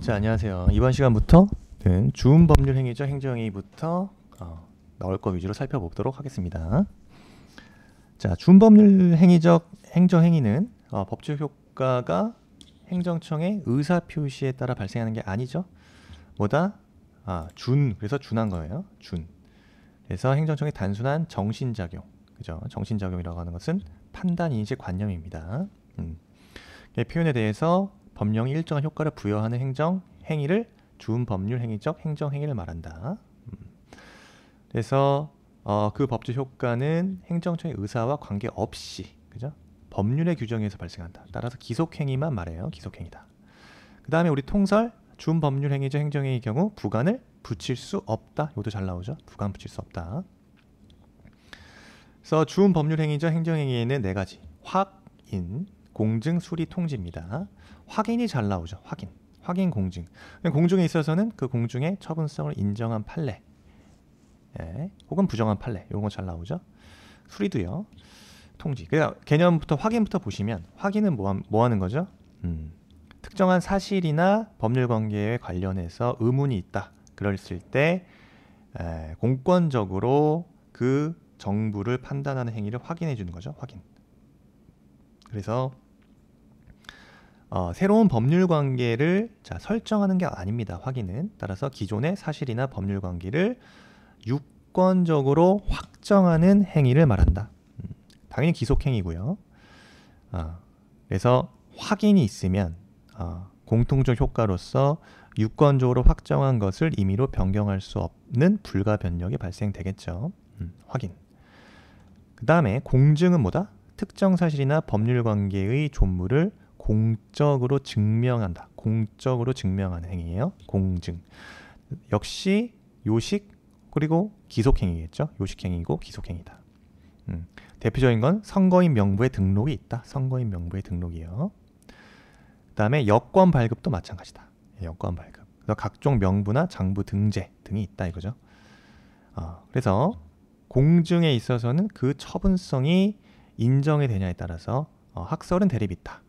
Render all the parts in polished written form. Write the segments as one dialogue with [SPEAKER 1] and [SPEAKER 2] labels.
[SPEAKER 1] 자, 안녕하세요. 이번 시간부터는 주음 법률 행위죠. 행정행위부터 나올 거 위주로 살펴보도록 하겠습니다. 자, 주음 법률 행위적 행정행위는 법적 효과가 행정청의 의사 표시에 따라 발생하는 게 아니죠. 뭐다? 그래서 준한 거예요. 준. 그래서 행정청의 단순한 정신작용. 그죠? 정신작용이라고 하는 것은 판단, 인식, 관념입니다. 이 표현에 대해서 법령이 일정한 효과를 부여하는 행정 행위를 주음 법률 행위적 행정 행위를 말한다. 그래서 그 법적 효과는 행정청의 의사와 관계없이, 그죠? 법률의 규정에서 발생한다. 따라서 기속 행위만 말해요. 기속 행위다. 그 다음에 우리 통설 주음 법률 행위적 행정 행위의 경우 부관을 붙일 수 없다. 이것도 잘 나오죠. 부관 붙일 수 없다. 그래서 주음 법률 행위적 행정 행위에는 네 가지: 확인, 공증, 수리, 통지입니다. 확인이 잘 나오죠. 확인, 공증. 공증에 있어서는 그 공증의 처분성을 인정한 판례, 혹은 부정한 판례, 이런 거 잘 나오죠. 수리도요. 통지. 그러니까 개념부터 확인부터 보시면, 확인은 뭐 하는 거죠? 특정한 사실이나 법률 관계에 관련해서 의문이 있다. 그랬을 때 공권적으로 그 정부를 판단하는 행위를 확인해 주는 거죠. 확인. 그래서 새로운 법률 관계를 설정하는 게 아닙니다. 확인은. 따라서 기존의 사실이나 법률 관계를 유권적으로 확정하는 행위를 말한다. 당연히 기속행위고요. 그래서 확인이 있으면 공통적 효과로서 유권적으로 확정한 것을 임의로 변경할 수 없는 불가 변력이 발생되겠죠. 확인. 그 다음에 공증은 뭐다? 특정 사실이나 법률 관계의 존물을 공적으로 증명한다. 공적으로 증명하는 행위예요. 공증. 역시 요식 그리고 기속행위겠죠. 요식행위고 기속행위다. 대표적인 건 선거인 명부에 등록이 있다. 선거인 명부에 등록이요. 그 다음에 여권 발급도 마찬가지다. 여권 발급. 그래서 각종 명부나 장부 등재 등이 있다 이거죠. 그래서 공증에 있어서는 그 처분성이 인정이 되냐에 따라서 학설은 대립이 있다.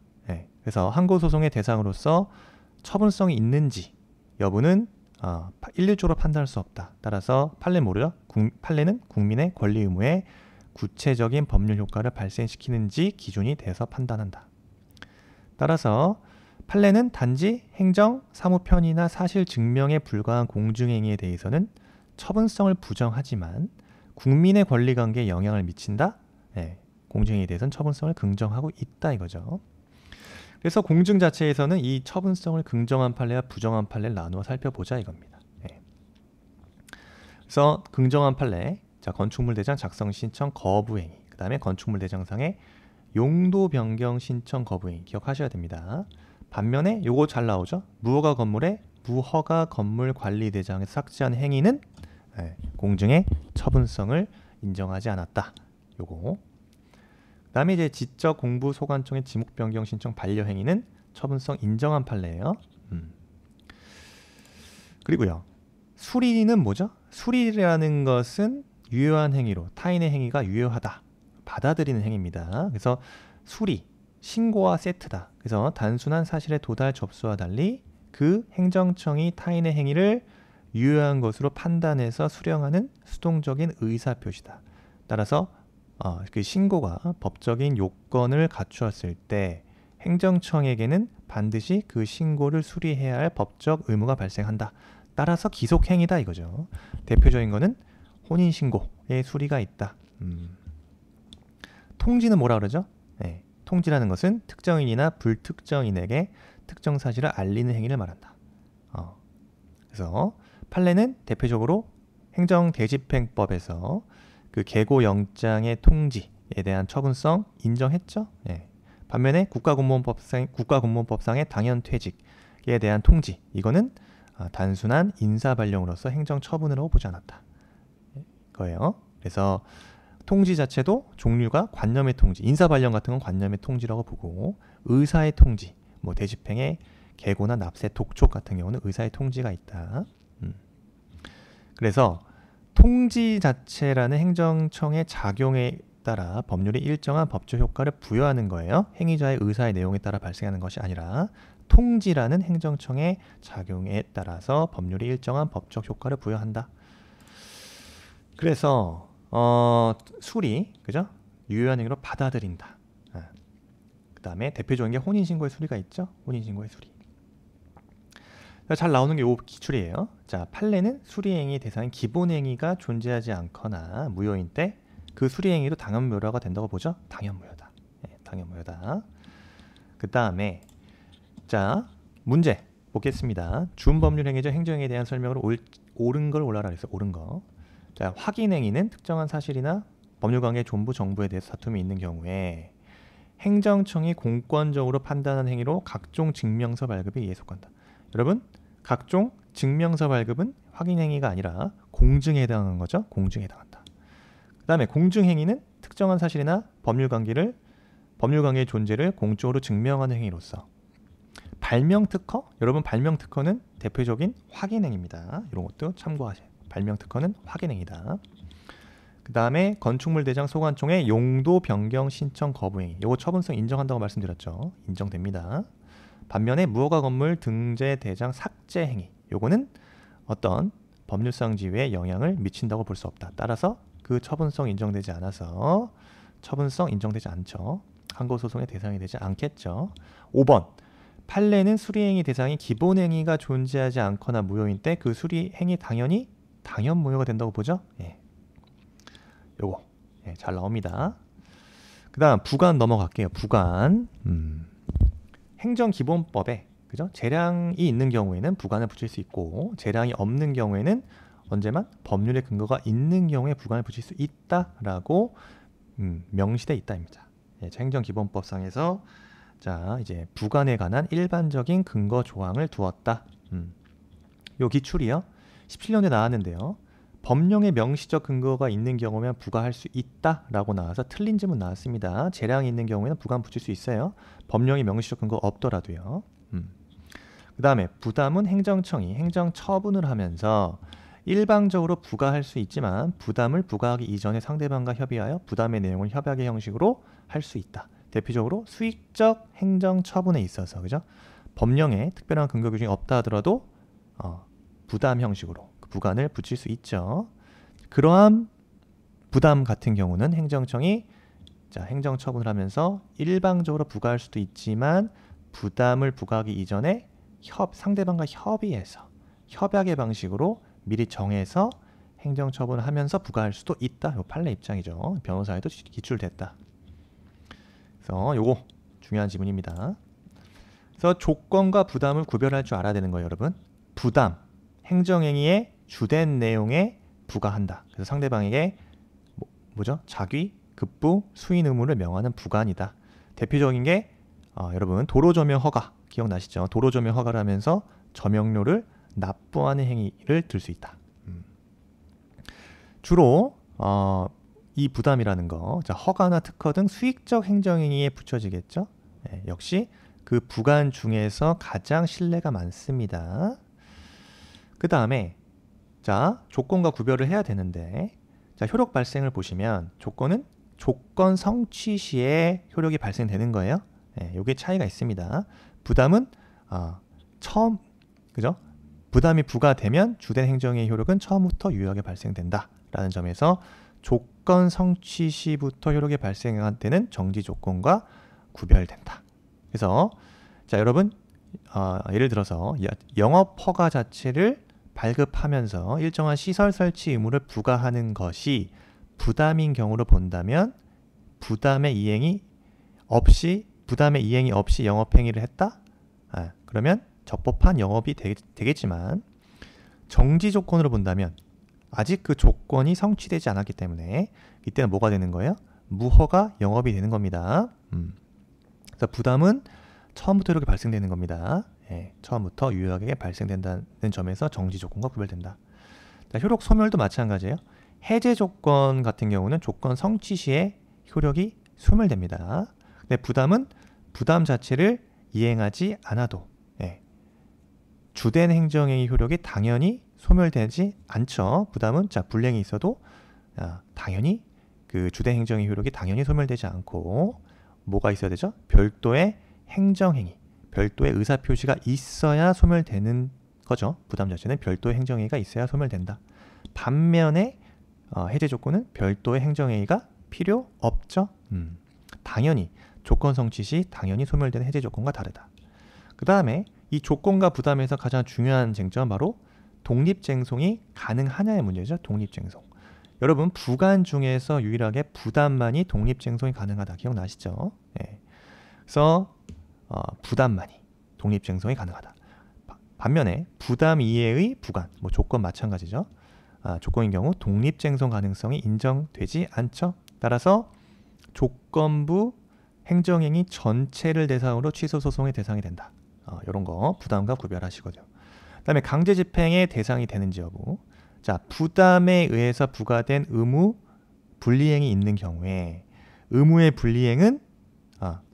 [SPEAKER 1] 그래서 항고소송의 대상으로서 처분성이 있는지 여부는 일률적으로 판단할 수 없다. 따라서 판례는 국민의 권리 의무에 구체적인 법률 효과를 발생시키는지 기준이 돼서 판단한다. 따라서 판례는 단지 행정, 사무 편의나 사실 증명에 불과한 공증행위에 대해서는 처분성을 부정하지만 국민의 권리관계에 영향을 미친다. 공증행위에 대해서는 처분성을 긍정하고 있다 이거죠. 그래서 공증 자체에서는 이 처분성을 긍정한 판례와 부정한 판례를 나누어 살펴보자 이겁니다. 그래서 긍정한 판례, 건축물 대장 작성 신청 거부 행위, 그 다음에 건축물 대장상의 용도 변경 신청 거부 행위 기억하셔야 됩니다. 반면에 요거 잘 나오죠. 무허가 건물 관리 대장에서 삭제한 행위는 공증의 처분성을 인정하지 않았다. 요거. 그 다음에 이제 지적 공부 소관청의 지목 변경 신청 반려 행위는 처분성 인정한 판례예요. 그리고요. 수리는 뭐죠? 수리라는 것은 유효한 행위로 타인의 행위가 유효하다. 받아들이는 행위입니다. 그래서 수리, 신고와 세트다. 그래서 단순한 사실의 도달 접수와 달리 그 행정청이 타인의 행위를 유효한 것으로 판단해서 수령하는 수동적인 의사표시다. 따라서 그 신고가 법적인 요건을 갖추었을 때 행정청에게는 반드시 그 신고를 수리해야 할 법적 의무가 발생한다. 따라서 기속행위다 이거죠. 대표적인 거는 혼인신고의 수리가 있다. 통지는 뭐라 그러죠? 통지라는 것은 특정인이나 불특정인에게 특정 사실을 알리는 행위를 말한다. 그래서 판례는 대표적으로 행정대집행법에서 그 계고영장의 통지에 대한 처분성 인정했죠. 반면에 국가공무원법상의 당연퇴직에 대한 통지, 이거는 단순한 인사발령으로서 행정처분이라고 보지 않았다. 거예요. 그래서 통지 자체도 종류가 관념의 통지, 인사발령 같은 건 관념의 통지라고 보고, 의사의 통지, 대집행의 계고나 납세, 독촉 같은 경우는 의사의 통지가 있다. 그래서 통지 자체라는 행정청의 작용에 따라 법률이 일정한 법적 효과를 부여하는 거예요. 행위자의 의사의 내용에 따라 발생하는 것이 아니라 통지라는 행정청의 작용에 따라서 법률이 일정한 법적 효과를 부여한다. 그래서 수리, 그죠? 유효한 행위로 받아들인다. 그 다음에 대표적인 게 혼인신고의 수리가 있죠? 혼인신고의 수리. 잘 나오는 게 이 기출이에요. 자, 판례는 수리행위 대상인 기본행위가 존재하지 않거나 무효인 때 그 수리행위도 당연무효가 된다고 보죠? 당연무효다. 네, 당연무효다. 그 다음에 자, 문제 보겠습니다. 준법률행위적 행정행위에 대한 설명으로 옳은 걸 올라라 그랬어요. 옳은 거. 자, 확인행위는 특정한 사실이나 법률관계 존부 정부에 대해서 다툼이 있는 경우에 행정청이 공권적으로 판단한 행위로 각종 증명서 발급에 의해 속한다. 여러분, 각종 증명서 발급은 확인행위가 아니라 공증에 해당하는 거죠. 공증에 해당한다. 그 다음에 공증행위는 특정한 사실이나 법률관계의 존재를 공적으로 증명하는 행위로서 발명특허, 여러분 발명특허는 대표적인 확인행위입니다. 이런 것도 참고하세요. 발명특허는 확인행위다. 그 다음에 건축물 대장 소관청의 용도 변경 신청 거부행위, 요거 처분성 인정한다고 말씀드렸죠. 인정됩니다. 반면에 무허가 건물 등재 대장 삭제 행위, 요거는 어떤 법률상 지위에 영향을 미친다고 볼 수 없다. 따라서 그 처분성 인정되지 않아서 처분성 인정되지 않죠. 항고소송의 대상이 되지 않겠죠. 5번 판례는 수리행위 대상이 기본행위가 존재하지 않거나 무효인 때 그 수리행위 당연히 당연무효가 된다고 보죠. 예. 요거 예, 잘 나옵니다. 그 다음 부관 넘어갈게요. 부관 행정기본법에 그죠? 재량이 있는 경우에는 부관을 붙일 수 있고 재량이 없는 경우에는 언제만 법률의 근거가 있는 경우에 부관을 붙일 수 있다라고 명시돼 있다입니다. 예, 행정기본법상에서 자 이제 부관에 관한 일반적인 근거 조항을 두었다. 요 기출이요. 17년에 나왔는데요. 법령에 명시적 근거가 있는 경우면 부과할 수 있다라고 나와서 틀린 질문 나왔습니다. 재량이 있는 경우에는 부관 붙일 수 있어요. 법령에 명시적 근거 없더라도요. 그 다음에 부담은 행정청이 행정처분을 하면서 일방적으로 부과할 수 있지만 부담을 부과하기 이전에 상대방과 협의하여 부담의 내용을 협약의 형식으로 할 수 있다. 대표적으로 수익적 행정처분에 있어서 그죠? 법령에 특별한 근거 규정이 없다 하더라도 부담 형식으로 부관을 붙일 수 있죠. 그러한 부담 같은 경우는 행정청이 자, 행정처분을 하면서 일방적으로 부과할 수도 있지만 부담을 부과하기 이전에 상대방과 협의해서 협약의 방식으로 미리 정해서 행정처분을 하면서 부과할 수도 있다. 요 판례 입장이죠. 변호사에도 기출됐다. 그래서 요거 중요한 지문입니다. 그래서 조건과 부담을 구별할 줄 알아야 되는 거예요, 여러분. 부담, 행정행위의 주된 내용에 부과한다. 그래서 상대방에게 뭐죠? 자귀, 급부, 수인 의무를 명하는 부관이다. 대표적인 게 여러분 도로조명 허가 기억나시죠? 도로조명 허가를 하면서 조명료를 납부하는 행위를 들 수 있다. 주로 이 부담이라는 거, 자, 허가나 특허 등 수익적 행정행위에 붙여지겠죠. 네, 역시 그 부관 중에서 가장 신뢰가 많습니다. 그 다음에 자 조건과 구별을 해야 되는데 자 효력 발생을 보시면 조건은 조건 성취 시에 효력이 발생되는 거예요. 네, 요게 차이가 있습니다. 부담은 처음 그죠? 부담이 부과되면 주된 행정의 효력은 처음부터 유효하게 발생된다 라는 점에서 조건 성취 시부터 효력이 발생한 때는 정지 조건과 구별된다. 그래서 자 여러분 예를 들어서 영업 허가 자체를 발급하면서 일정한 시설 설치 의무를 부과하는 것이 부담인 경우로 본다면 부담의 이행이 없이 영업행위를 했다? 그러면 적법한 영업이 되겠지만 정지 조건으로 본다면 아직 그 조건이 성취되지 않았기 때문에 이때는 뭐가 되는 거예요? 무허가 영업이 되는 겁니다. 그래서 부담은 처음부터 이렇게 발생되는 겁니다. 예, 처음부터 유효하게 발생된다는 점에서 정지 조건과 구별된다. 자, 효력 소멸도 마찬가지예요. 해제 조건 같은 경우는 조건 성취 시에 효력이 소멸됩니다. 근데 부담은 부담 자체를 이행하지 않아도 주된 행정행위 효력이 당연히 소멸되지 않죠. 부담은 자 불행이 있어도 당연히 그 주된 행정행위 효력이 당연히 소멸되지 않고 뭐가 있어야 되죠? 별도의 행정행위, 별도의 의사표시가 있어야 소멸되는 거죠. 부담 자체는 별도의 행정행위가 있어야 소멸된다. 반면에 해제 조건은 별도의 행정행위가 필요 없죠. 당연히 조건 성취 시 당연히 소멸되는 해제 조건과 다르다. 그 다음에 이 조건과 부담에서 가장 중요한 쟁점은 바로 독립쟁송이 가능하냐의 문제죠. 독립쟁송. 여러분 부관 중에서 유일하게 부담만이 독립쟁송이 가능하다. 기억나시죠? 네. 그래서 부담만이 독립쟁송이 가능하다. 반면에 부담 이외의 부관, 뭐 조건 마찬가지죠. 조건인 경우 독립쟁송 가능성이 인정되지 않죠. 따라서 조건부 행정행위 전체를 대상으로 취소소송의 대상이 된다. 이런 거 부담과 구별하시거든요. 그 다음에 강제집행의 대상이 되는지 여부. 자, 부담에 의해서 부과된 의무 분리행위 있는 경우에 의무의 분리행은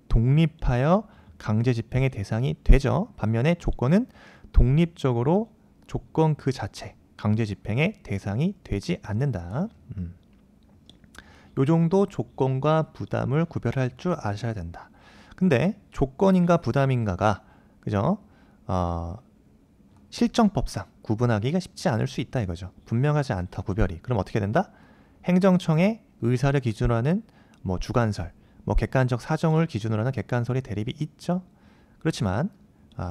[SPEAKER 1] 독립하여 강제집행의 대상이 되죠. 반면에 조건은 독립적으로 조건 그 자체 강제집행의 대상이 되지 않는다. 요 정도 조건과 부담을 구별할 줄 아셔야 된다. 근데 조건인가 부담인가가 그죠? 실정법상 구분하기가 쉽지 않을 수 있다 이거죠. 분명하지 않다 구별이. 그럼 어떻게 된다? 행정청의 의사를 기준으로 하는 뭐 주관설, 뭐 객관적 사정을 기준으로 하는 객관설의 대립이 있죠. 그렇지만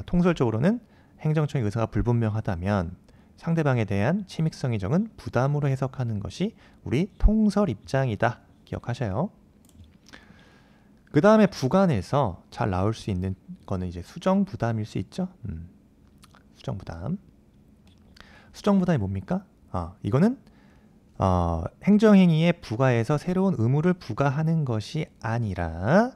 [SPEAKER 1] 통설적으로는 행정청의 의사가 불분명하다면 상대방에 대한 침익성의 정은 부담으로 해석하는 것이 우리 통설 입장이다. 기억하셔요. 그 다음에 부관에서 잘 나올 수 있는 거는 이제 수정부담일 수 있죠. 수정부담. 수정부담이 뭡니까? 이거는 행정행위에 부과해서 새로운 의무를 부과하는 것이 아니라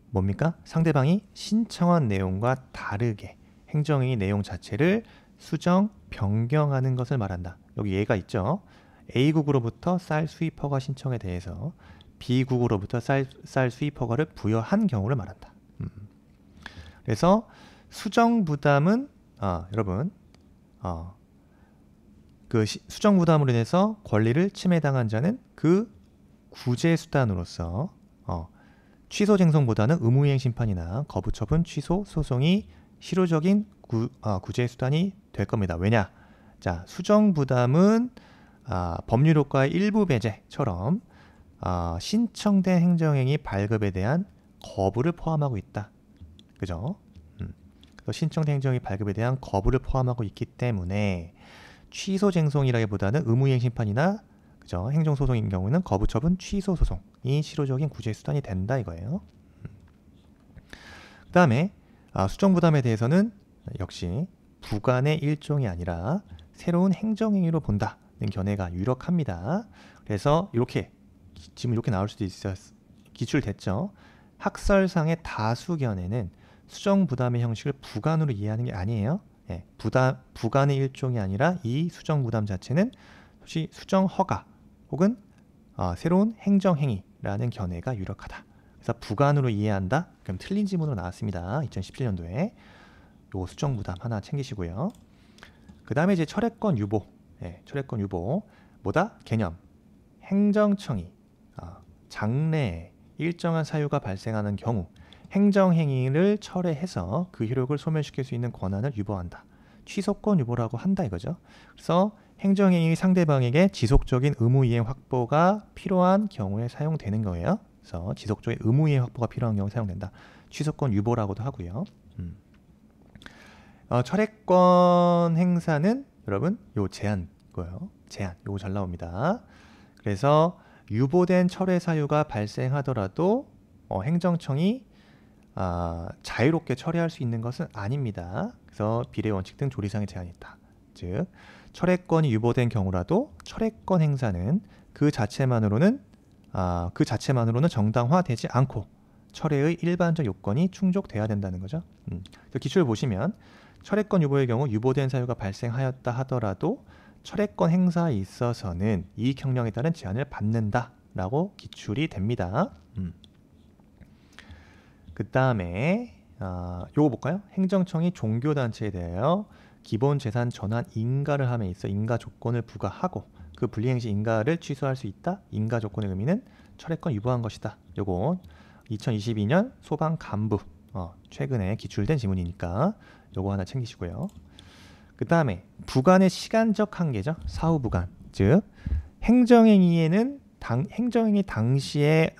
[SPEAKER 1] 뭡니까? 상대방이 신청한 내용과 다르게 행정행위 내용 자체를 수정, 변경하는 것을 말한다. 여기 예가 있죠. A국으로부터 쌀 수입 허가 신청에 대해서 B국으로부터 쌀 수입 허가를 부여한 경우를 말한다. 그래서 수정부담은 여러분 그 수정부담으로 인해서 권리를 침해당한 자는 그 구제수단으로서 취소쟁송보다는 의무이행 심판이나 거부처분 취소 소송이 실효적인 구제수단이 될 겁니다. 왜냐? 자, 수정부담은 법률효과의 일부 배제처럼 신청된 행정행위 발급에 대한 거부를 포함하고 있다. 그죠? 신청된 행정행위 발급에 대한 거부를 포함하고 있기 때문에 취소쟁송이라기보다는 의무이행 심판이나 그죠? 행정소송인 경우는 거부처분 취소 소송이 실효적인 구제수단이 된다 이거예요. 그 다음에 수정부담에 대해서는 역시 부관의 일종이 아니라 새로운 행정행위로 본다는 견해가 유력합니다. 그래서 이렇게 지금 이렇게 나올 수도 있어요. 기출됐죠. 학설상의 다수 견해는 수정부담의 형식을 부관으로 이해하는 게 아니에요. 부관의 일종이 아니라 이 수정부담 자체는 혹시 수정허가 혹은 새로운 행정행위라는 견해가 유력하다. 그래서 부관으로 이해한다. 그럼 틀린 지문으로 나왔습니다. 2017년도에 요 수정부담 하나 챙기시고요. 그 다음에 이제 철회권 유보. 철회권 유보 뭐다? 개념. 행정청이 장래에 일정한 사유가 발생하는 경우 행정행위를 철회해서 그 효력을 소멸시킬 수 있는 권한을 유보한다. 취소권 유보라고 한다 이거죠. 그래서 행정행위 상대방에게 지속적인 의무이행 확보가 필요한 경우에 사용되는 거예요. 그래서 지속적인 의무이행 확보가 필요한 경우에 사용된다. 취소권 유보라고도 하고요. 철회권 행사는 여러분 요 제한 거예요. 제한 요거 잘 나옵니다. 그래서 유보된 철회 사유가 발생하더라도 행정청이 자유롭게 철회할 수 있는 것은 아닙니다. 그래서 비례 원칙 등 조리상의 제한이 있다. 즉 철회권이 유보된 경우라도 철회권 행사는 그 자체만으로는 정당화되지 않고 철회의 일반적 요건이 충족돼야 된다는 거죠. 기출을 보시면 철회권 유보의 경우 유보된 사유가 발생하였다 하더라도 철회권 행사에 있어서는 이익형량에 따른 제한을 받는다라고 기출이 됩니다. 그 다음에 요거 볼까요? 행정청이 종교단체에 대하여 기본재산 전환 인가를 함에 있어 인가 조건을 부과하고 그 분리행 시 인가를 취소할 수 있다. 인가 조건의 의미는 철회권 유보한 것이다. 요거 2022년 소방 간부 최근에 기출된 지문이니까 요거 하나 챙기시고요. 그 다음에 부관의 시간적 한계죠. 사후 부관. 즉 행정행위에는 행정행위 당시에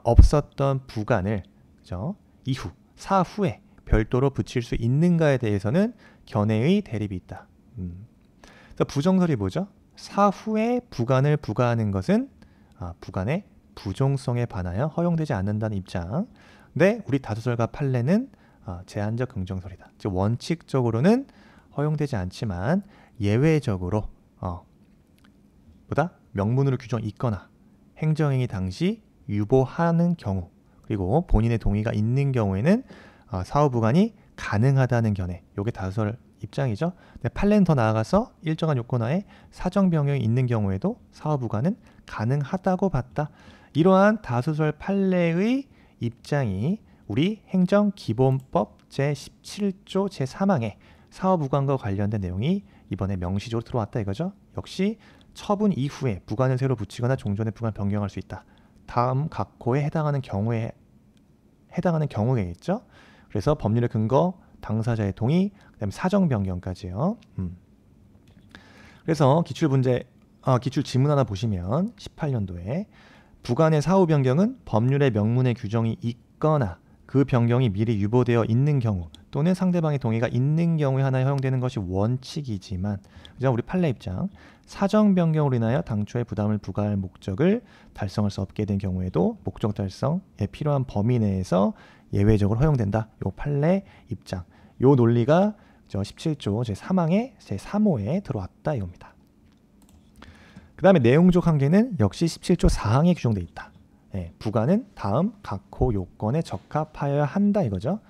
[SPEAKER 1] 없었던 부관을 그죠? 이후 사후에 별도로 붙일 수 있는가에 대해서는 견해의 대립이 있다. 그래서 부정설이 뭐죠? 사후에 부관을 부과하는 것은 부관의 부종성에 반하여 허용되지 않는다는 입장. 근데 우리 다수설과 판례는 제한적 긍정설이다. 즉 원칙적으로는 허용되지 않지만 예외적으로 명문으로 규정이 있거나 행정행위 당시 유보하는 경우 그리고 본인의 동의가 있는 경우에는 사후 부관이 가능하다는 견해. 요게 다수설 입장이죠. 근데 판례는 더 나아가서 일정한 요건하에 사정 변경이 있는 경우에도 사후 부관은 가능하다고 봤다. 이러한 다수설 판례의 입장이 우리 행정기본법 제17조 제3항에 사후 부관과 관련된 내용이 이번에 명시적으로 들어왔다 이거죠. 역시 처분 이후에 부관을 새로 붙이거나 종전의 부관을 변경할 수 있다. 다음 각 호에 해당하는 경우에겠죠. 그래서 법률의 근거, 당사자의 동의, 그다음에 사정 변경까지요. 그래서 기출 지문 하나 보시면 18년도에 부관의 사후 변경은 법률의 명문의 규정이 있거나 그 변경이 미리 유보되어 있는 경우 또는 상대방의 동의가 있는 경우에 하나 허용되는 것이 원칙이지만 그죠? 우리 판례 입장 사정 변경으로 인하여 당초의 부담을 부과할 목적을 달성할 수 없게 된 경우에도 목적 달성에 필요한 범위 내에서 예외적으로 허용된다. 요 판례 입장. 요 논리가 17조 제3항의 제3호에 들어왔다 이겁니다. 그 다음에 내용적 한계는 역시 17조 4항에 규정되어 있다. 부관은 다음 각 호 요건에 적합하여야 한다 이거죠.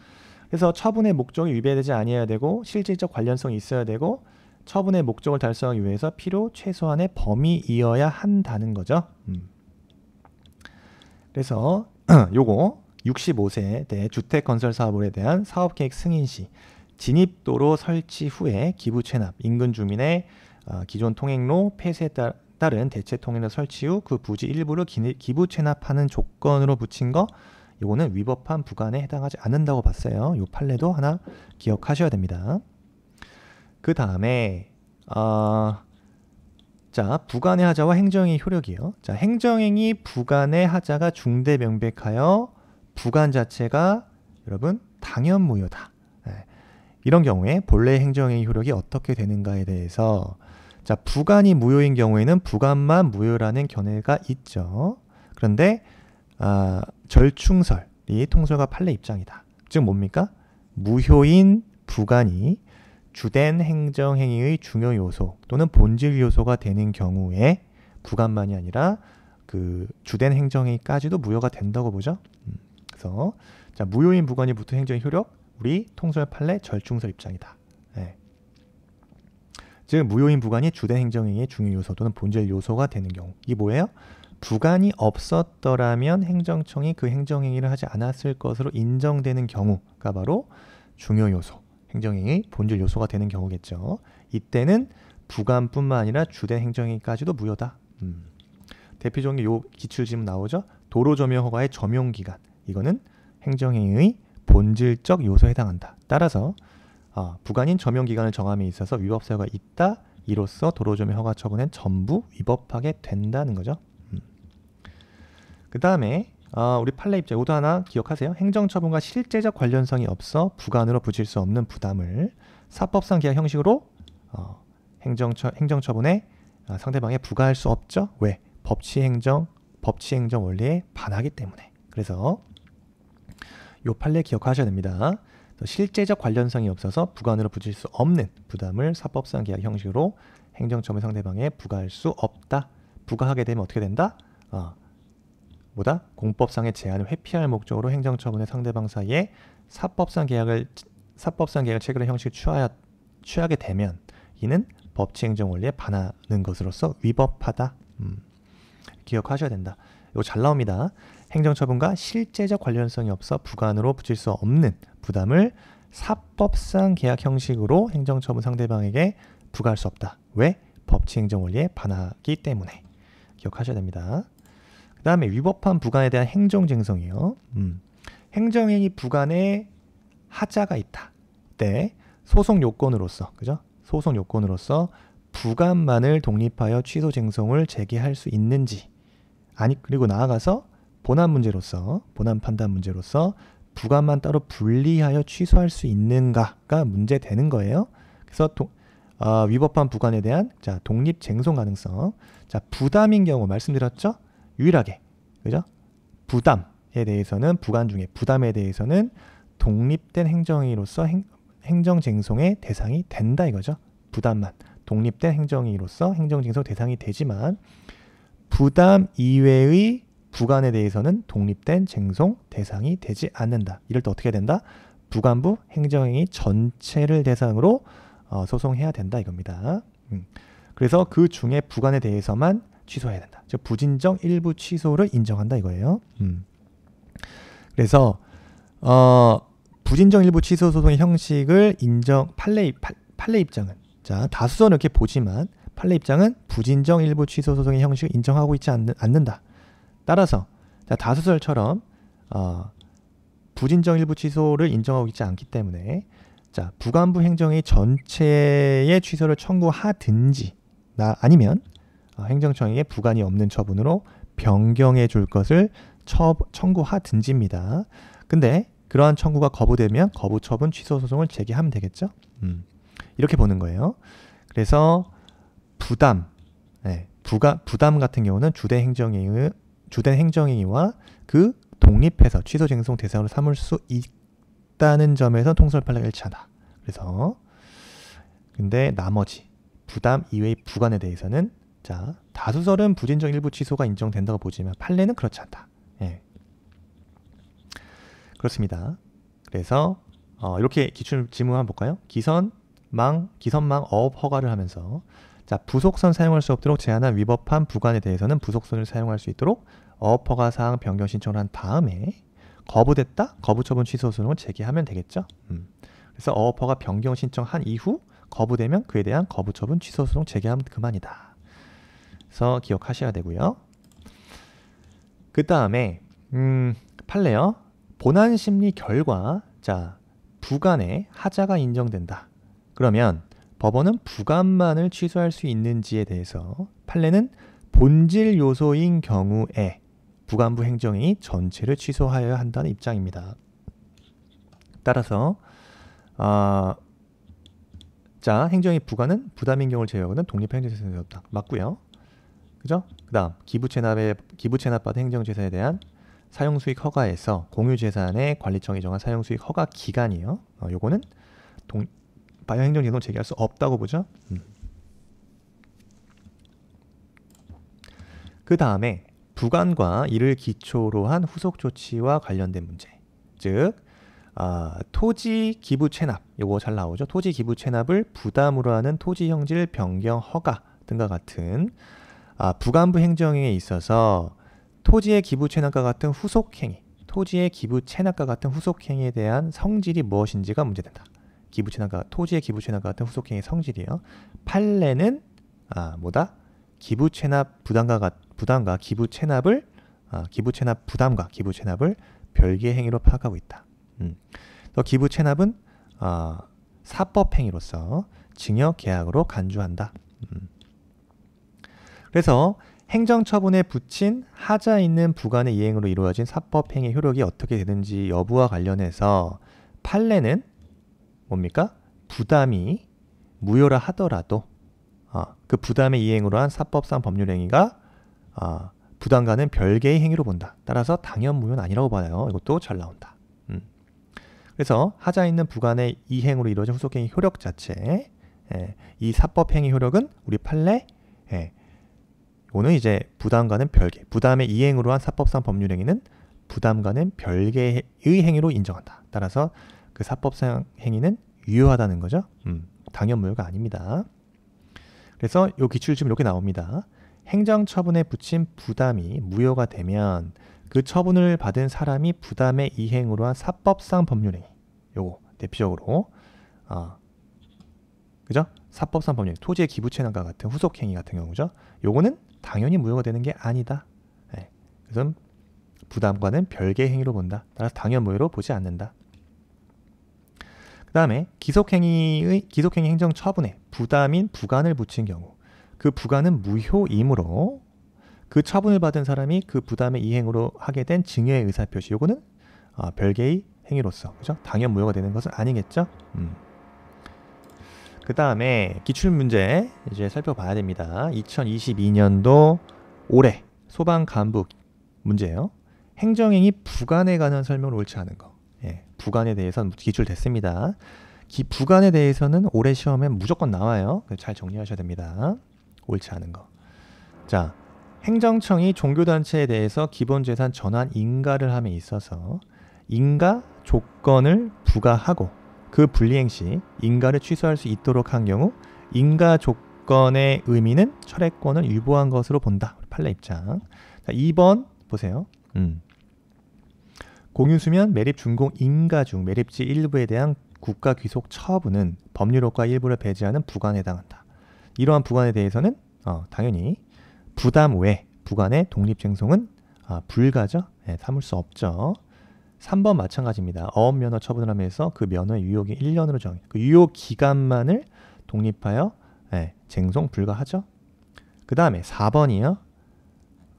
[SPEAKER 1] 그래서 처분의 목적이 위배되지 아니해야 되고 실질적 관련성이 있어야 되고 처분의 목적을 달성하기 위해서 필요 최소한의 범위이어야 한다는 거죠. 그래서 요거 65세 대 주택건설사업에 대한 사업계획 승인 시 진입도로 설치 후에 기부 체납, 인근 주민의 기존 통행로 폐쇄에 따른 대체 통행로 설치 후 그 부지 일부를 기부 체납하는 조건으로 붙인 거 요거는 위법한 부관에 해당하지 않는다고 봤어요. 요 판례도 하나 기억하셔야 됩니다. 그 다음에 자 부관의 하자와 행정행위 효력이요. 자 행정행위 부관의 하자가 중대 명백하여 부관 자체가 여러분 당연무효다. 이런 경우에 본래 행정행위 효력이 어떻게 되는가에 대해서 자 부관이 무효인 경우에는 부관만 무효라는 견해가 있죠. 그런데 절충설이 통설과 판례 입장이다. 즉 뭡니까? 무효인 부관이 주된 행정행위의 중요 요소 또는 본질 요소가 되는 경우에 부관만이 아니라 그 주된 행정행위까지도 무효가 된다고 보죠. 그래서 자 무효인 부관이 붙은 행정의 효력 우리 통설 판례 절충설 입장이다. 즉 무효인 부관이 주된 행정행위의 중요 요소 또는 본질 요소가 되는 경우 이게 뭐예요? 부관이 없었더라면 행정청이 그 행정행위를 하지 않았을 것으로 인정되는 경우가 바로 중요 요소, 행정행위 본질 요소가 되는 경우겠죠. 이때는 부관뿐만 아니라 주된 행정행위까지도 무효다. 대표적인 요 기출지문 나오죠. 도로조명 허가의 점용기간 이거는 행정행위의 본질적 요소에 해당한다. 따라서 부관인 점용기간을 정함에 있어서 위법 사유가 있다. 이로써 도로조명 허가 처분은 전부 위법하게 된다는 거죠. 그 다음에 우리 판례 입장 요도 하나 기억하세요. 행정처분과 실제적 관련성이 없어 부관으로 붙일 수 없는 부담을 사법상 계약 형식으로 행정처분에 상대방에 부과할 수 없죠. 왜? 법치행정 원리에 반하기 때문에. 그래서 요 판례 기억하셔야 됩니다. 실제적 관련성이 없어서 부관으로 붙일 수 없는 부담을 사법상 계약 형식으로 행정처분 상대방에 부과할 수 없다. 부과하게 되면 어떻게 된다? 공법상의 제한을 회피할 목적으로 행정처분의 상대방 사이에 사법상 계약을 체결할 형식을 취하게 되면 이는 법치행정 원리에 반하는 것으로서 위법하다. 기억하셔야 된다. 이거 잘 나옵니다. 행정처분과 실제적 관련성이 없어 부관으로 붙일 수 없는 부담을 사법상 계약 형식으로 행정처분 상대방에게 부과할 수 없다. 왜? 법치행정 원리에 반하기 때문에. 기억하셔야 됩니다. 그 다음에 위법한 부관에 대한 행정쟁성이요. 행정행위 부관에 하자가 있다. 때 소송 요건으로서, 그죠? 소송 요건으로서 부관만을 독립하여 취소 쟁송을 제기할 수 있는지, 아니 그리고 나아가서 본안 문제로서, 본안 판단 문제로서 부관만 따로 분리하여 취소할 수 있는가가 문제되는 거예요. 그래서 위법한 부관에 대한 자 독립 쟁송 가능성. 자 부담인 경우 말씀드렸죠. 유일하게 그죠? 부담에 대해서는 부관 중에 부담에 대해서는 독립된 행정행위로서 행정쟁송의 대상이 된다 이거죠. 부담만 독립된 행정행위로서 행정쟁송 대상이 되지만 부담 이외의 부관에 대해서는 독립된 쟁송 대상이 되지 않는다. 이럴 때 어떻게 된다? 부관부 행정행위 전체를 대상으로 소송해야 된다 이겁니다. 그래서 그 중에 부관에 대해서만 취소해야 된다. 즉 부진정 일부 취소를 인정한다 이거예요. 그래서 부진정 일부 취소 소송의 형식을 판례 입장은 자 다수서는 이렇게 보지만 판례 입장은 부진정 일부 취소 소송의 형식을 인정하고 있지 않는다. 따라서 자 다수설처럼 부진정 일부 취소를 인정하고 있지 않기 때문에 자 부관부 행정의 전체의 취소를 청구하든지 아니면 행정청에게 부관이 없는 처분으로 변경해 줄 것을 청구하든지입니다. 근데 그러한 청구가 거부되면 거부 처분 취소 소송을 제기하면 되겠죠. 이렇게 보는 거예요. 그래서 부담 같은 경우는 주된 행정행위와 그 독립해서 취소 쟁송 대상으로 삼을 수 있다는 점에서 통설 판례가 일치하다. 그래서 근데 나머지 부담 이외의 부관에 대해서는 자 다수설은 부진정 일부 취소가 인정된다고 보지만 판례는 그렇지 않다. 예. 그렇습니다. 그래서 이렇게 기출 지문 한번 볼까요? 기선망 어업 허가를 하면서 자 부속선 사용할 수 없도록 제한한 위법한 부관에 대해서는 부속선을 사용할 수 있도록 어업 허가 사항 변경 신청을 한 다음에 거부됐다? 거부 처분 취소 소송을 제기하면 되겠죠. 그래서 어업 허가 변경 신청한 이후 거부되면 그에 대한 거부 처분 취소 소송 제기하면 그만이다. 그래서 기억하셔야 되고요. 그 다음에 판례요. 본안 심리 결과 자 부관에 하자가 인정된다. 그러면 법원은 부관만을 취소할 수 있는지에 대해서 판례는 본질 요소인 경우에 부관부 행정행위 전체를 취소하여야 한다는 입장입니다. 따라서 자 행정행위 부관은 부담인 경우를 제외하고는 독립행정재산이 없다. 맞고요. 그죠? 그 다음 기부채납받은 행정재산에 대한 사용수익 허가에서 공유재산의 관리청이 정한 사용수익 허가 기간이에요. 요거는 행정재산 제기할 수 없다고 보죠. 그 다음에 부관과 이를 기초로 한 후속 조치와 관련된 문제. 즉 토지 기부 체납 요거 잘 나오죠. 토지 기부 체납을 부담으로 하는 토지 형질 변경 허가 등과 같은 부관부 행정행위에 있어서 토지의 기부 체납과 같은 후속 행위, 토지의 기부 체납과 같은 후속 행위에 대한 성질이 무엇인지가 문제된다. 토지의 기부 체납과 같은 후속 행위의 성질이요. 판례는 뭐다? 기부 체납 부담과 기부 체납을 부담과 기부 체납을 별개의 행위로 파악하고 있다. 또 기부 체납은 사법 행위로서 징역 계약으로 간주한다. 그래서 행정처분에 붙인 하자 있는 부관의 이행으로 이루어진 사법행위 효력이 어떻게 되는지 여부와 관련해서 판례는 뭡니까? 부담이 무효라 하더라도 그 부담의 이행으로 한 사법상 법률행위가 부담과는 별개의 행위로 본다. 따라서 당연 무효는 아니라고 봐요. 이것도 잘 나온다. 그래서 하자 있는 부관의 이행으로 이루어진 후속행위 효력 자체 이 사법행위 효력은 우리 판례 이거는 이제 부담과는 별개 부담의 이행으로 한 사법상 법률행위는 부담과는 별개의 행위로 인정한다. 따라서 그 사법상 행위는 유효하다는 거죠. 당연 무효가 아닙니다. 그래서 이 기출지문 이렇게 나옵니다. 행정처분에 붙인 부담이 무효가 되면 그 처분을 받은 사람이 부담의 이행으로 한 사법상 법률행위 요거 대표적으로 그죠? 사법상 법률 토지의 기부채납과 같은 후속행위 같은 경우죠. 요거는 당연히 무효가 되는 게 아니다. 그래서 부담과는 별개의 행위로 본다. 따라서 당연무효로 보지 않는다. 그 다음에 기속행위 행정처분에 부담인 부관을 붙인 경우 그 부관은 무효이므로 그 처분을 받은 사람이 그 부담의 이행으로 하게 된 증여의 의사표시 요거는 별개의 행위로서 그죠? 당연무효가 되는 것은 아니겠죠? 그 다음에 기출문제 이제 살펴봐야 됩니다. 2022년도 올해 소방간부 문제예요. 행정행위 부관에 관한 설명을 옳지 않은 거. 예, 부관에 대해서는 기출됐습니다. 부관에 대해서는 올해 시험에 무조건 나와요. 잘 정리하셔야 됩니다. 옳지 않은 거. 자, 행정청이 종교단체에 대해서 기본재산 전환 인가를 함에 있어서 인가 조건을 부과하고 그 불이행 시 인가를 취소할 수 있도록 한 경우 인가 조건의 의미는 철회권을 유보한 것으로 본다. 판례 입장. 자, 2번 보세요. 공유수면 매립 준공 인가 중 매립지 일부에 대한 국가 귀속 처분은 법률효과 일부를 배제하는 부관에 해당한다. 이러한 부관에 대해서는 당연히 부담 외 부관의 독립쟁송은 불가죠. 네, 삼을 수 없죠. 3번 마찬가지입니다. 어업면허 처분을 하면서 그 면허의 유효기 1년으로 정해. 그 유효 기간만을 독립하여 쟁송 불가하죠. 그 다음에 4번이요.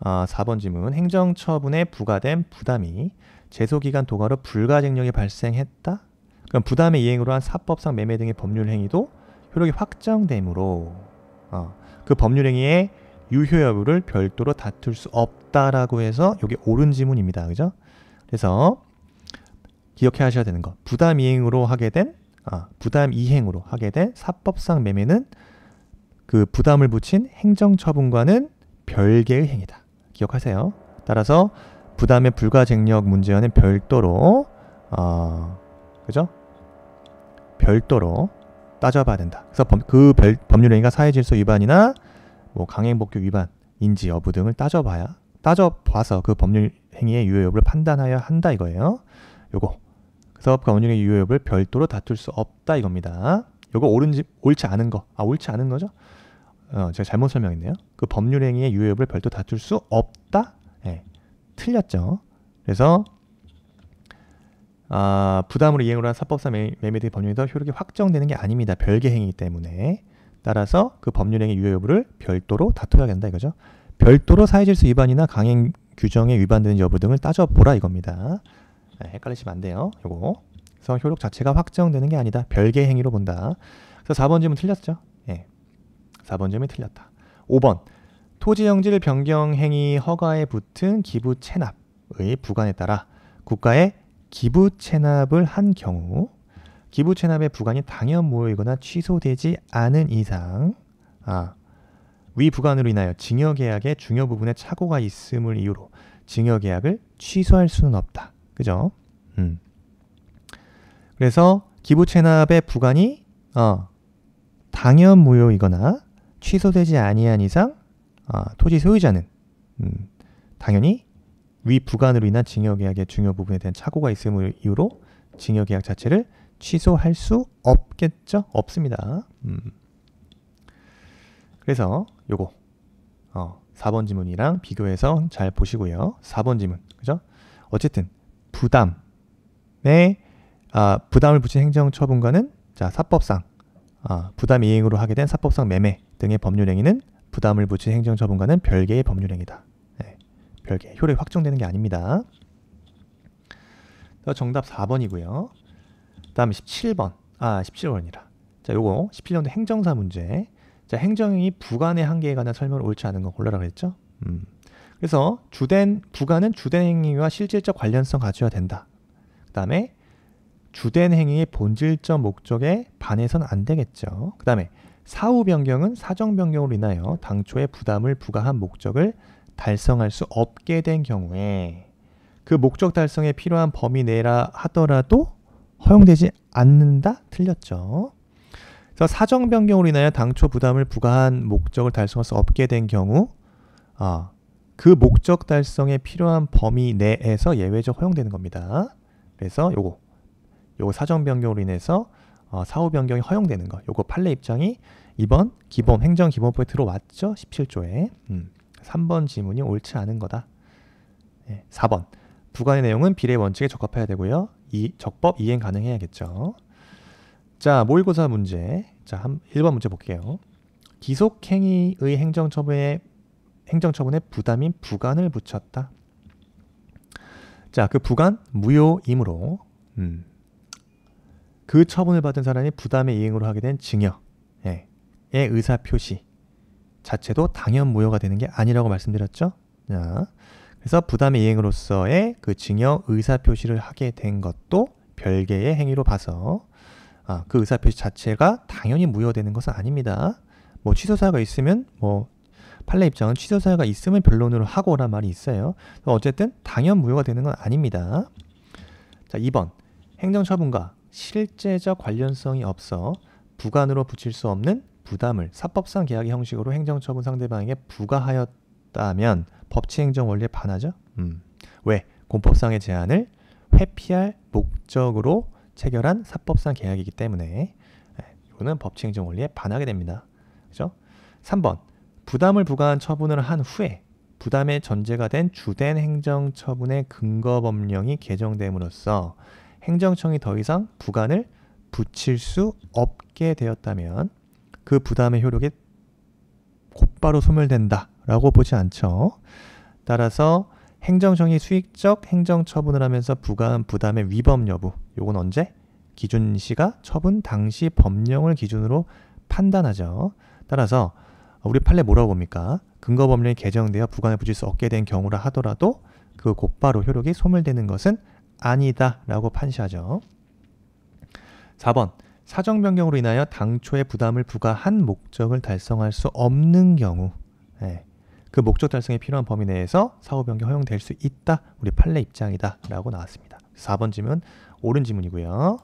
[SPEAKER 1] 4번 지문. 행정처분에 부과된 부담이 제소기간 도과로 불가쟁력이 발생했다. 그럼 부담의 이행으로 한 사법상 매매 등의 법률행위도 효력이 확정되므로 그 법률행위의 유효 여부를 별도로 다툴 수 없다라고 해서 이게 옳은 지문입니다. 그죠? 그래서 기억해 하셔야 되는 거. 부담 이행으로 하게 된 사법상 매매는 그 부담을 붙인 행정처분과는 별개의 행위다. 기억하세요. 따라서 부담의 불가쟁력 문제와는 별도로 그죠? 별도로 따져봐야 된다. 그래서 법률행위가 사회질서 위반이나 뭐 강행법규 위반인지 여부 등을 따져봐서 그 법률행위의 유효 여부를 판단하여야 한다 이거예요. 요거. 그래서 법률행위 유효 여부를 별도로 다툴 수 없다 이겁니다. 요거 옳지 않은 거. 옳지 않은 거죠? 제가 잘못 설명했네요. 그 법률행위의 유효 여부를 별도로 다툴 수 없다? 네. 틀렸죠. 그래서 부담으로 이행으로 한 사법상 매매 등의 법률에서 효력이 확정되는 게 아닙니다. 별개 행위이기 때문에. 따라서 그 법률행위 유효 여부를 별도로 다투어야 된다 이거죠. 별도로 사회질서 위반이나 강행 규정에 위반되는 여부 등을 따져보라 이겁니다. 헷갈리시면 안 돼요. 요거. 그래서 효력 자체가 확정되는 게 아니다. 별개 행위로 본다. 그래서 4번 질문 틀렸죠. 4번 질문이 틀렸다. 5번. 토지 영지를 변경 행위 허가에 붙은 기부 체납의 부관에 따라 국가에 기부 체납을 한 경우 기부 체납의 부관이 당연무효이거나 취소되지 않은 이상 위 부관으로 인하여 증여계약의 중요 부분에 착오가 있음을 이유로 증여계약을 취소할 수는 없다. 그죠? 그래서 기부 체납의 부관이 당연무효이거나 취소되지 아니한 이상 토지 소유자는 당연히 위 부관으로 인한 증여계약의 중요 부분에 대한 착오가 있음을 이유로 증여계약 자체를 취소할 수 없겠죠? 없습니다. 그래서 요거 4번 지문이랑 비교해서 잘 보시고요. 4번 지문 그죠? 어쨌든 부담을 붙인 행정처분과는 사법상 부담 이행으로 하게 된 사법상 매매 등의 법률행위는 부담을 붙인 행정처분과는 별개의 법률행위다. 별개 효력이 확정되는 게 아닙니다. 정답 4번이고요. 다음 17번 17번이라. 자, 요거 17년도 행정사 문제. 자, 행정행위 부관의 한계에 관한 설명을 옳지 않은 거 골라라 그랬죠. 그래서 부관은 주된 행위와 실질적 관련성 가져야 된다. 그 다음에 주된 행위의 본질적 목적에 반해서는 안 되겠죠. 그 다음에 사후 변경은 사정 변경으로 인하여 당초의 부담을 부과한 목적을 달성할 수 없게 된 경우에 그 목적 달성에 필요한 범위 내라 하더라도 허용되지 않는다? 틀렸죠. 그래서 사정 변경으로 인하여 당초 부담을 부과한 목적을 달성할 수 없게 된 경우 그 목적 달성에 필요한 범위 내에서 예외적 허용되는 겁니다. 그래서 요거 사정 변경으로 인해서 사후 변경이 허용되는 거. 요거 판례 입장이 2번 행정기본법에 들어왔죠. 17조에. 3번 지문이 옳지 않은 거다. 4번. 부관의 내용은 비례 원칙에 적합해야 되고요. 적법 이행 가능해야겠죠. 자, 모의고사 문제. 자, 1번 문제 볼게요. 기속행위의 행정처분에 부담인 부관을 붙였다. 자, 그 부관 무효이므로 그 처분을 받은 사람이 부담의 이행으로 하게 된 증여의 의사표시 자체도 당연 무효가 되는 게 아니라고 말씀드렸죠. 자, 그래서 부담의 이행으로서의 그 증여 의사표시를 하게 된 것도 별개의 행위로 봐서 그 의사표시 자체가 당연히 무효되는 것은 아닙니다. 뭐 취소사유가 있으면 판례 입장은 취소사유가 있으면 변론으로 하고 오란 말이 있어요. 어쨌든 당연 무효가 되는 건 아닙니다. 자, 2번. 행정처분과 실제적 관련성이 없어 부관으로 붙일 수 없는 부담을 사법상 계약의 형식으로 행정처분 상대방에게 부과하였다면 법치행정 원리에 반하죠. 왜? 공법상의 제한을 회피할 목적으로 체결한 사법상 계약이기 때문에 이거는 법치행정 원리에 반하게 됩니다. 그죠? 3번. 부담을 부과한 처분을 한 후에 부담의 전제가 된 주된 행정처분의 근거법령이 개정됨으로써 행정청이 더 이상 부관을 붙일 수 없게 되었다면 그 부담의 효력이 곧바로 소멸된다라고 보지 않죠. 따라서 행정청이 수익적 행정처분을 하면서 부과한 부담의 위법 여부, 요건 언제? 기준시가 처분 당시 법령을 기준으로 판단하죠. 따라서 우리 판례 뭐라고 봅니까? 근거법령이 개정되어 부관을 붙일 수 없게 된 경우라 하더라도 그 곧바로 효력이 소멸되는 것은 아니다라고 판시하죠. 4번. 사정 변경으로 인하여 당초의 부담을 부과한 목적을 달성할 수 없는 경우 그 목적 달성에 필요한 범위 내에서 사후 변경 허용될 수 있다. 우리 판례 입장이다 라고 나왔습니다. 4번 질문 옳은 질문이고요.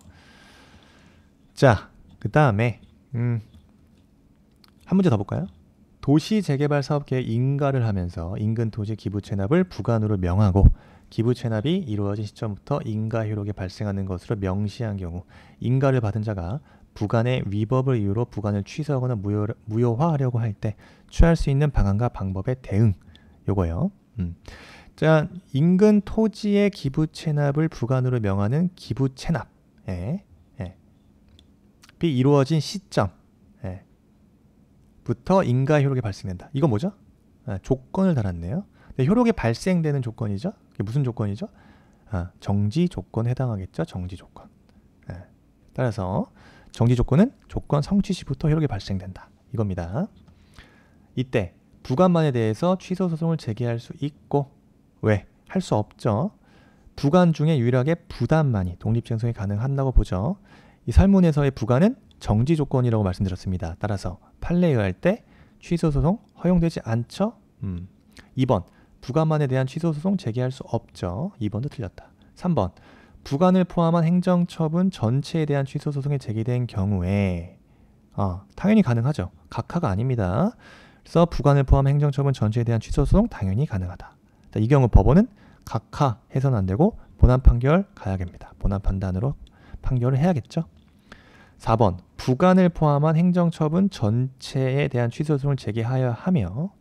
[SPEAKER 1] 자, 그 다음에 한 문제 더 볼까요? 도시재개발사업계획 인가를 하면서 인근 토지 기부 체납을 부관으로 명하고 기부 체납이 이루어진 시점부터 인가 효력이 발생하는 것으로 명시한 경우 인가를 받은 자가 부관의 위법을 이유로 부관을 취소하거나 무효화하려고 할 때 취할 수 있는 방안과 방법의 대응 요거요. 자, 인근 토지의 기부 체납을 부관으로 명하는 기부 체납이 이루어진 시점 부터 인가 효력이 발생된다. 이거 뭐죠? 조건을 달았네요. 근데 효력이 발생되는 조건이죠. 그게 무슨 조건이죠? 정지 조건에 해당하겠죠. 정지 조건. 따라서 정지 조건은 조건 성취 시부터 효력이 발생된다. 이겁니다. 이때 부관만에 대해서 취소 소송을 제기할 수 있고 왜? 할 수 없죠. 부관 중에 유일하게 부담만이 독립쟁송이 가능한다고 보죠. 이 설문에서의 부관은 정지 조건이라고 말씀드렸습니다. 따라서 판례에 의할 때 취소소송 허용되지 않죠. 2번 부관만에 대한 취소소송 제기할 수 없죠. 2번도 틀렸다. 3번 부관을 포함한 행정처분 전체에 대한 취소소송이 제기된 경우에 당연히 가능하죠. 각하가 아닙니다. 그래서 부관을 포함한 행정처분 전체에 대한 취소소송 당연히 가능하다. 자, 이 경우 법원은 각하 해서는 안 되고 본안 판결 가야 됩니다. 본안 판단으로 판결을 해야겠죠. 4번 부관을 포함한 행정처분 전체에 대한 취소소송을 제기하여야 하며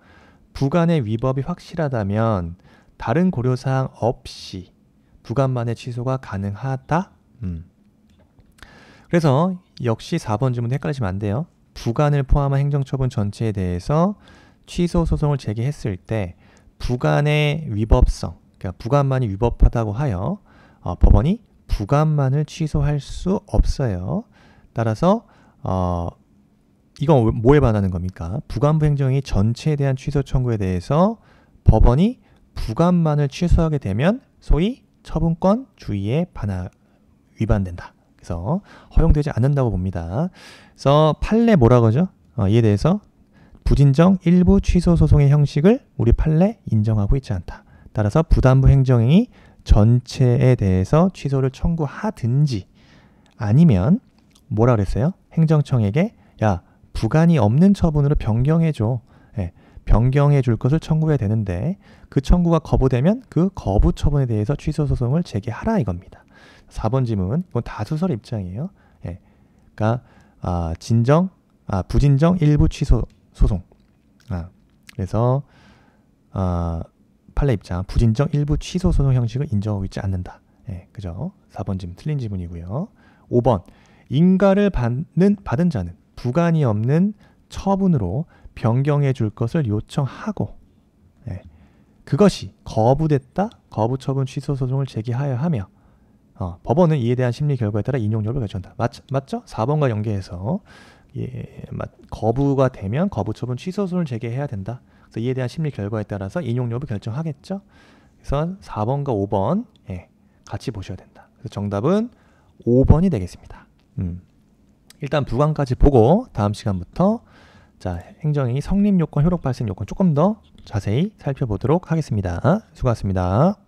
[SPEAKER 1] 부관의 위법이 확실하다면 다른 고려사항 없이 부관만의 취소가 가능하다. 그래서 역시 4번 질문도 헷갈리시면 안 돼요. 부관을 포함한 행정처분 전체에 대해서 취소소송을 제기했을 때 부관의 위법성, 그러니까 부관만이 위법하다고 하여 법원이 부관만을 취소할 수 없어요. 따라서 이건 뭐에 반하는 겁니까? 부관부 행정위 전체에 대한 취소 청구에 대해서 법원이 부관만을 취소하게 되면 소위 처분권 주의에 위반된다. 그래서 허용되지 않는다고 봅니다. 그래서 판례 뭐라고 하죠? 이에 대해서 부진정 일부 취소 소송의 형식을 우리 판례 인정하고 있지 않다. 따라서 부담부 행정위 전체에 대해서 취소를 청구하든지 아니면 뭐라 그랬어요? 행정청에게 야 부관이 없는 처분으로 변경해줘. 변경해 줄 것을 청구해야 되는데 그 청구가 거부되면 그 거부 처분에 대해서 취소 소송을 제기하라 이겁니다. 4번 질문 이건 다수설 입장이에요. 그러니까 부진정 일부 취소 소송. 그래서 판례 입장 부진정 일부 취소 소송 형식을 인정하고 있지 않는다. 예, 그죠? 4번 지문 틀린 지문이고요. 5번 인가를 받은 자는 부관이 없는 처분으로 변경해 줄 것을 요청하고 예, 그것이 거부됐다. 거부 처분 취소 소송을 제기하여 하며 법원은 이에 대한 심리 결과에 따라 인용 여부를 결정한다. 맞죠? 4번과 연계해서 거부가 되면 거부 처분 취소 소송을 제기해야 된다. 그래서 이에 대한 심리 결과에 따라서 인용 여부 결정하겠죠. 그래서 4번과 5번 예, 같이 보셔야 된다. 그래서 정답은 5번이 되겠습니다. 일단 부관까지 보고 다음 시간부터 자, 행정행위 성립 요건, 효력 발생 요건 조금 더 자세히 살펴보도록 하겠습니다. 수고하셨습니다.